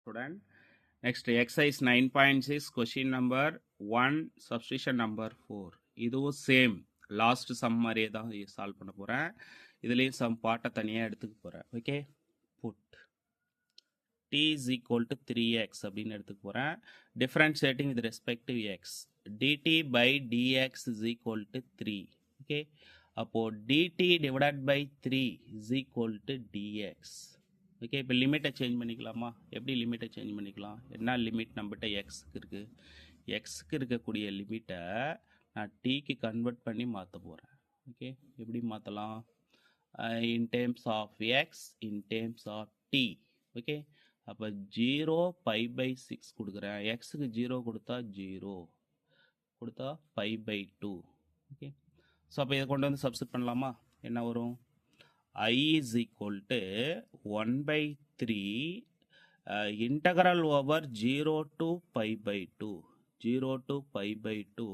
Student. Next exercise 9.6 question number 1 substitution number 4. இதுவும் same last some மாதிரியே தான் solve பண்ண போகிறேன். இதுலேயும் சம் பாட்டை தனியாக எடுத்துக்க போகிறேன். Okay, put t is equal to 3x அப்படின்னு எடுத்துக்க போகிறேன். differentiating with respect to x dt by dx is equal to 3. Okay, அப்போது dt divided by 3 is equal to dx. Okay, இப்போ லிமிட்டை சேஞ்ச் பண்ணிக்கலாமா? எப்படி லிமிட்டை சேஞ்ச் பண்ணிக்கலாம்? என்ன லிமிட் நம்மகிட்ட எக்ஸுக்கு இருக்குது? எக்ஸுக்கு இருக்கக்கூடிய லிமிட்டை நான் டீக்கு கன்வெர்ட் பண்ணி மாற்ற போகிறேன். ஓகே, எப்படி மாற்றலாம்? In terms of x in terms of t. Okay, அப்போ 0 π/6 கொடுக்குறேன். எக்ஸுக்கு 0 கொடுத்தா 0 கொடுத்தா π/2. ஓகே, ஸோ அப்போ இதை கொண்டு வந்து சப்ஸ்டிட் பண்ணலாமா? என்ன வரும்? I is equal to 1/3 integral over 0 to π/2 0 to π/2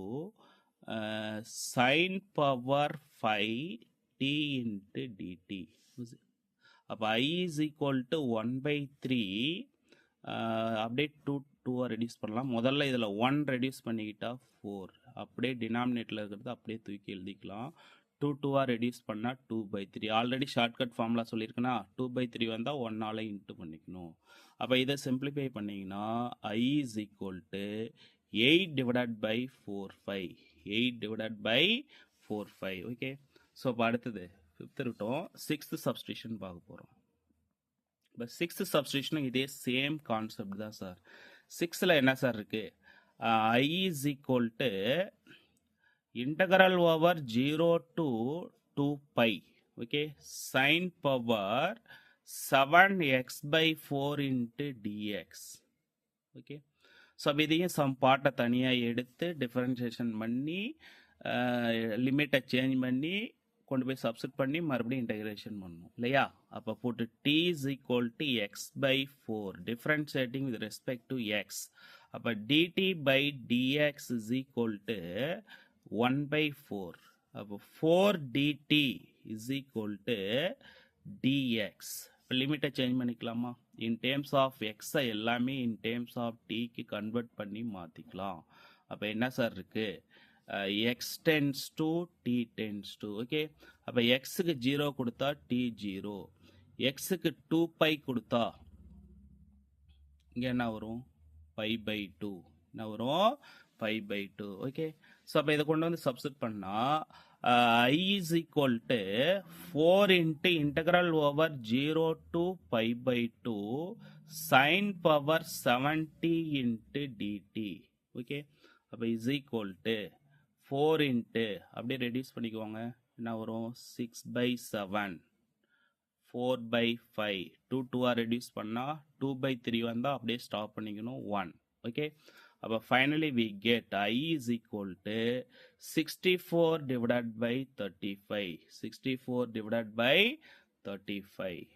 sin power 5 t into dt. அப்போ I is equal to 1/3 அப்படியே 2 ரெடியூஸ் பண்ணலாம். முதல்ல இதில் 1 ரெடியூஸ் பண்ணிக்கிட்டா 4, அப்படியே டினாமினேட்டில் இருக்கிறது அப்படியே தூக்கி எழுதிக்கலாம். 2 ரெடியூஸ் பண்ணால் 2/3. ஆல்ரெடி ஷார்ட்கட் ஃபார்முலா சொல்லியிருக்கேன்னா 2/3 வந்தால் 1ஆல் இன்ட்டு பண்ணிக்கணும். அப்போ இதை சிம்பிளிஃபை பண்ணிங்கன்னா I is equal to 8 divided by 4/5 8 divided by 4/5. Okay, so இப்போ அடுத்தது 5th விட்டோம். 6th சப்ஸ்டியூஷன் பார்க்க போகிறோம். இப்போ 6th சப்ஸ்டியூஷனும் இதே சேம் கான்செப்ட் தான் சார். 6ல் என்ன சார் இருக்குது? I is equal to integral over 0 to 2 pi. Okay, sin power 7x/4 into dx. Okay, so இதையும் சம் பாட்டை தனியாக எடுத்து டிஃபரன்ஷியேஷன் பண்ணி லிமிட்டை சேஞ்ச் பண்ணி கொண்டு போய் சப்ஸ்டிட் பண்ணி மறுபடியும் இன்டகிரேஷன் பண்ணணும் இல்லையா? அப்போ போட்டு t is equal to x/4 differentiating with respect to x. அப்போ dt by dx is equal to 1/4. அப்போ 4 dt is equal to dx. இப்போ லிமிட்டை சேஞ்ச் பண்ணிக்கலாமா? இன் டேர்ம்ஸ் ஆஃப் எக்ஸை எல்லாமே இன் டேர்ம்ஸ் ஆஃப் டிக்கு கன்வெர்ட் பண்ணி மாற்றிக்கலாம். அப்போ என்ன சார் இருக்குது? X tends to t tends to. Okay, அப்போ எக்ஸுக்கு 0 கொடுத்தா டி 0, எக்ஸுக்கு 2 பை கொடுத்தா இங்கே என்ன வரும்? π/2. என்ன வரும்? π/2. ஓகே, ஸோ அப்போ இதை கொண்டு வந்து சப்ஸ்டிட் பண்ணால் I is equal to 4 into integral over 0 to π/2 sin power 70 into dt. Okay, அப்போ is equal to 4 into அப்படியே ரெடியூஸ் பண்ணிக்குவாங்க. என்ன வரும்? 6/7 4/5 2 ரெடியூஸ் பண்ணால் 2/3 வந்தால் அப்படியே ஸ்டாப் பண்ணிக்கணும் 1. ஓகே, அப்போ finally we get I is equal to 64 divided by 35 64 divided by 35.